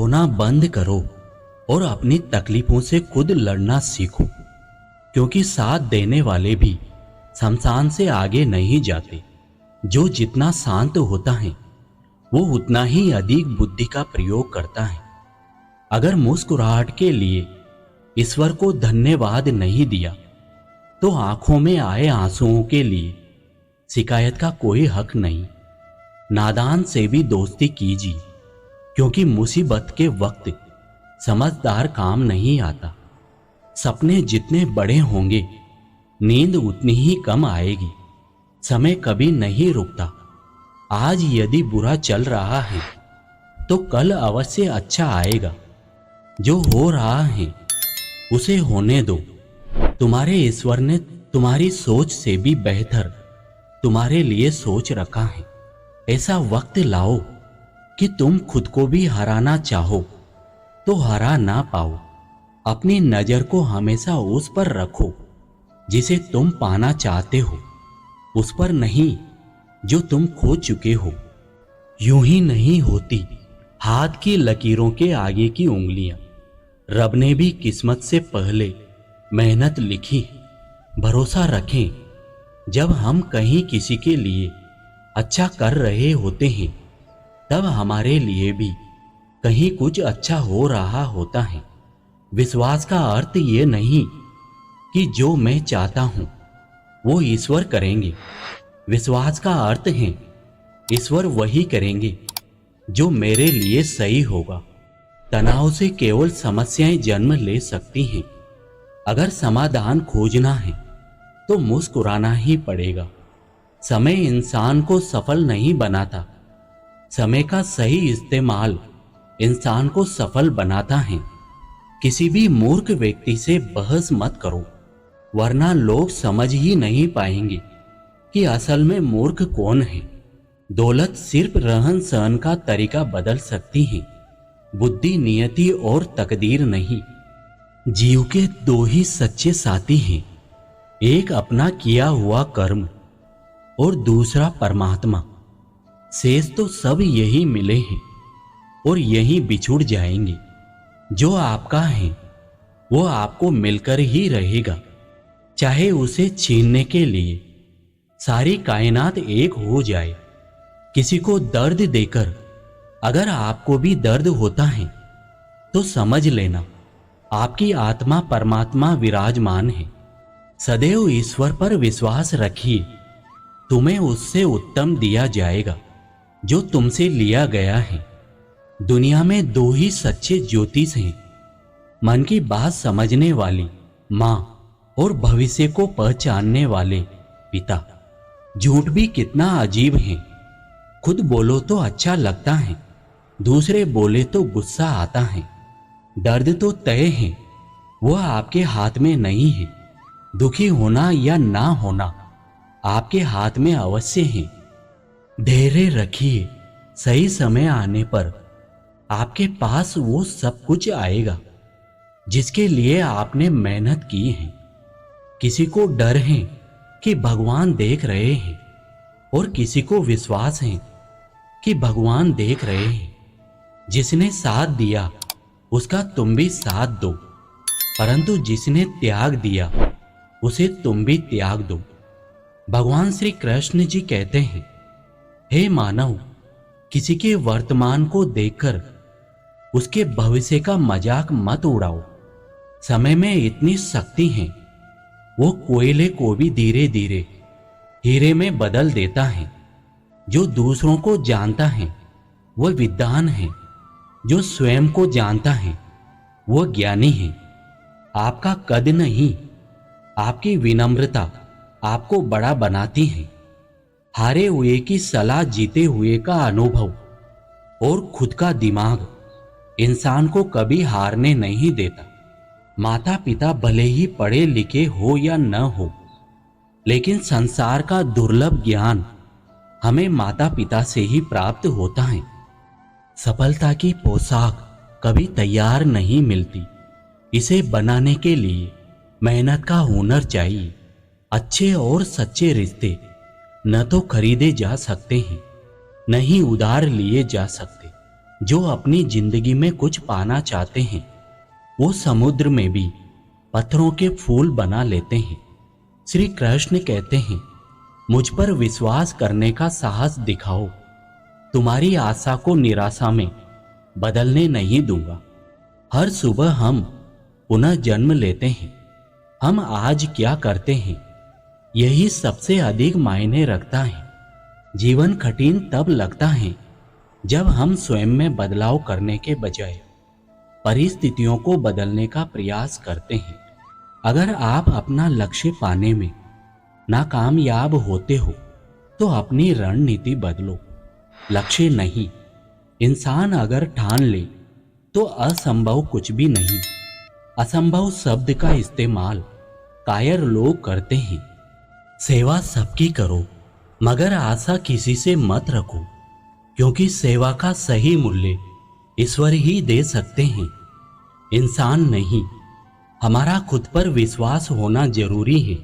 रोना बंद करो और अपनी तकलीफों से खुद लड़ना सीखो, क्योंकि साथ देने वाले भी शमशान से आगे नहीं जाते। जो जितना शांत होता है वो उतना ही अधिक बुद्धि का प्रयोग करता है। अगर मुस्कुराहट के लिए ईश्वर को धन्यवाद नहीं दिया तो आंखों में आए आंसुओं के लिए शिकायत का कोई हक नहीं। नादान से भी दोस्ती कीजिए, क्योंकि मुसीबत के वक्त समझदार काम नहीं आता। सपने जितने बड़े होंगे नींद उतनी ही कम आएगी। समय कभी नहीं रुकता। आज यदि बुरा चल रहा है तो कल अवश्य अच्छा आएगा। जो हो रहा है उसे होने दो। तुम्हारे ईश्वर ने तुम्हारी सोच से भी बेहतर तुम्हारे लिए सोच रखा है। ऐसा वक्त लाओ कि तुम खुद को भी हराना चाहो तो हरा ना पाओ। अपनी नजर को हमेशा उस पर रखो जिसे तुम पाना चाहते हो, उस पर नहीं जो तुम खो चुके हो। यूं ही नहीं होती हाथ की लकीरों के आगे की उंगलियां। रब ने भी किस्मत से पहले मेहनत लिखी है। भरोसा रखें, जब हम कहीं किसी के लिए अच्छा कर रहे होते हैं तब हमारे लिए भी कहीं कुछ अच्छा हो रहा होता है। विश्वास का अर्थ ये नहीं कि जो मैं चाहता हूं वो ईश्वर करेंगे। विश्वास का अर्थ है ईश्वर वही करेंगे जो मेरे लिए सही होगा। तनाव से केवल समस्याएं जन्म ले सकती हैं। अगर समाधान खोजना है तो मुस्कुराना ही पड़ेगा। समय इंसान को सफल नहीं बनाता, समय का सही इस्तेमाल इंसान को सफल बनाता है। किसी भी मूर्ख व्यक्ति से बहस मत करो, वरना लोग समझ ही नहीं पाएंगे कि असल में मूर्ख कौन है। दौलत सिर्फ रहन सहन का तरीका बदल सकती है, बुद्धि, नियति और तकदीर नहीं। जीव के दो ही सच्चे साथी हैं, एक अपना किया हुआ कर्म और दूसरा परमात्मा। शेष तो सब यही मिले हैं और यही बिछुड़ जाएंगे। जो आपका है वो आपको मिलकर ही रहेगा, चाहे उसे छीनने के लिए सारी कायनात एक हो जाए। किसी को दर्द देकर अगर आपको भी दर्द होता है तो समझ लेना आपकी आत्मा परमात्मा विराजमान है। सदैव ईश्वर पर विश्वास रखिए, तुम्हें उससे उत्तम दिया जाएगा जो तुमसे लिया गया है। दुनिया में दो ही सच्चे ज्योतिष हैं, मन की बात समझने वाली माँ और भविष्य को पहचानने वाले पिता। झूठ भी कितना अजीब है, खुद बोलो तो अच्छा लगता है, दूसरे बोले तो गुस्सा आता है। दर्द तो तय है, वह आपके हाथ में नहीं है। दुखी होना या ना होना आपके हाथ में अवश्य है। धैर्य रखिए, सही समय आने पर आपके पास वो सब कुछ आएगा जिसके लिए आपने मेहनत की है। किसी को डर है कि भगवान देख रहे हैं और किसी को विश्वास है कि भगवान देख रहे हैं। जिसने साथ दिया उसका तुम भी साथ दो, परंतु जिसने त्याग दिया उसे तुम भी त्याग दो। भगवान श्री कृष्ण जी कहते हैं, हे मानव, किसी के वर्तमान को देखकर उसके भविष्य का मजाक मत उड़ाओ। समय में इतनी शक्ति है, वो कोयले को भी धीरे धीरे हीरे में बदल देता है। जो दूसरों को जानता है वह विद्वान है, जो स्वयं को जानता है वह ज्ञानी है। आपका कद नहीं, आपकी विनम्रता आपको बड़ा बनाती है। हारे हुए की सलाह जीते हुए का अनुभव और खुद का दिमाग इंसान को कभी हारने नहीं देता। माता पिता भले ही पढ़े लिखे हो या न हो, लेकिन संसार का दुर्लभ ज्ञान हमें माता पिता से ही प्राप्त होता है। सफलता की पोशाक कभी तैयार नहीं मिलती, इसे बनाने के लिए मेहनत का हुनर चाहिए। अच्छे और सच्चे रिश्ते न तो खरीदे जा सकते हैं, न ही उधार लिए जा सकते। जो अपनी जिंदगी में कुछ पाना चाहते हैं वो समुद्र में भी पत्थरों के फूल बना लेते हैं। श्री कृष्ण कहते हैं, मुझ पर विश्वास करने का साहस दिखाओ, तुम्हारी आशा को निराशा में बदलने नहीं दूंगा। हर सुबह हम पुनः जन्म लेते हैं। हम आज क्या करते हैं यही सबसे अधिक मायने रखता है। जीवन कठिन तब लगता है जब हम स्वयं में बदलाव करने के बजाय परिस्थितियों को बदलने का प्रयास करते हैं। अगर आप अपना लक्ष्य पाने में नाकामयाब होते हो तो अपनी रणनीति बदलो, लक्ष्य नहीं। इंसान अगर ठान ले तो असंभव कुछ भी नहीं। असंभव शब्द का इस्तेमाल कायर लोग करते हैं। सेवा सबकी करो मगर आशा किसी से मत रखो, क्योंकि सेवा का सही मूल्य ईश्वर ही दे सकते हैं, इंसान नहीं। हमारा खुद पर विश्वास होना जरूरी है,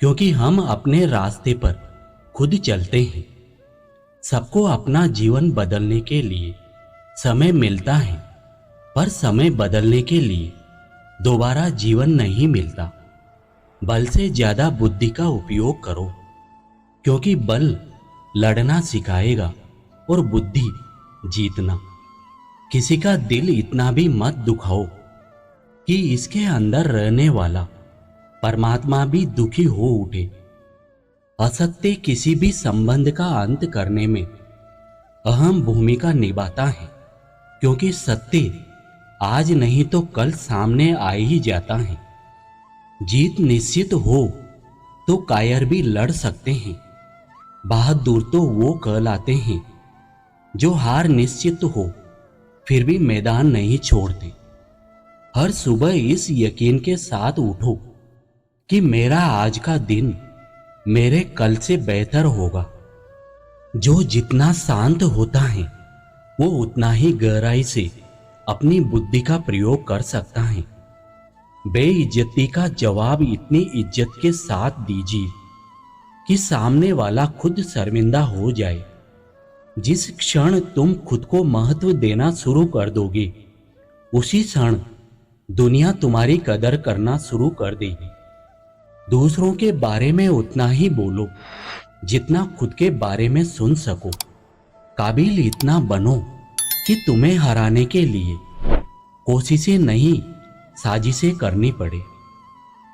क्योंकि हम अपने रास्ते पर खुद चलते हैं। सबको अपना जीवन बदलने के लिए समय मिलता है, पर समय बदलने के लिए दोबारा जीवन नहीं मिलता। बल से ज्यादा बुद्धि का उपयोग करो, क्योंकि बल लड़ना सिखाएगा और बुद्धि जीतना। किसी का दिल इतना भी मत दुखाओ कि इसके अंदर रहने वाला परमात्मा भी दुखी हो उठे। असत्य किसी भी संबंध का अंत करने में अहम भूमिका निभाता है, क्योंकि सत्य आज नहीं तो कल सामने आ ही जाता है। जीत निश्चित हो तो कायर भी लड़ सकते हैं। बहादुर तो वो कहलाते हैं जो हार निश्चित हो फिर भी मैदान नहीं छोड़ते। हर सुबह इस यकीन के साथ उठो कि मेरा आज का दिन मेरे कल से बेहतर होगा। जो जितना शांत होता है वो उतना ही गहराई से अपनी बुद्धि का प्रयोग कर सकता है। बेइज्जती का जवाब इतनी इज्जत के साथ दीजिए कि सामने वाला खुद शर्मिंदा हो जाए। जिस क्षण तुम खुद को महत्व देना शुरू कर दोगे उसी क्षण दुनिया तुम्हारी कदर करना शुरू कर देगी। दूसरों के बारे में उतना ही बोलो जितना खुद के बारे में सुन सको। काबिल इतना बनो कि तुम्हें हराने के लिए कोशिशें नहीं साजिशें करनी पड़े।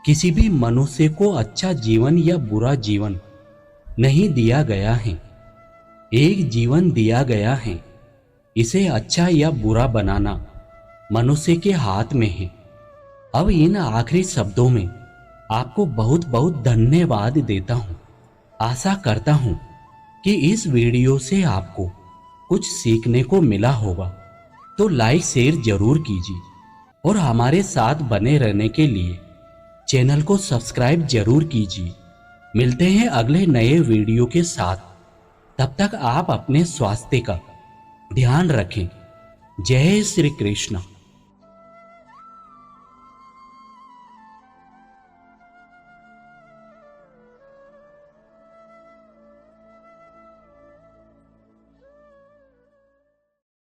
किसी भी मनुष्य को अच्छा जीवन या बुरा जीवन नहीं दिया गया है, एक जीवन दिया गया है। इसे अच्छा या बुरा बनाना मनुष्य के हाथ में है। अब इन आखिरी शब्दों में आपको बहुत बहुत धन्यवाद देता हूं। आशा करता हूं कि इस वीडियो से आपको कुछ सीखने को मिला होगा, तो लाइक शेयर जरूर कीजिए और हमारे साथ बने रहने के लिए चैनल को सब्सक्राइब जरूर कीजिए। मिलते हैं अगले नए वीडियो के साथ। तब तक आप अपने स्वास्थ्य का ध्यान रखें। जय श्री कृष्ण।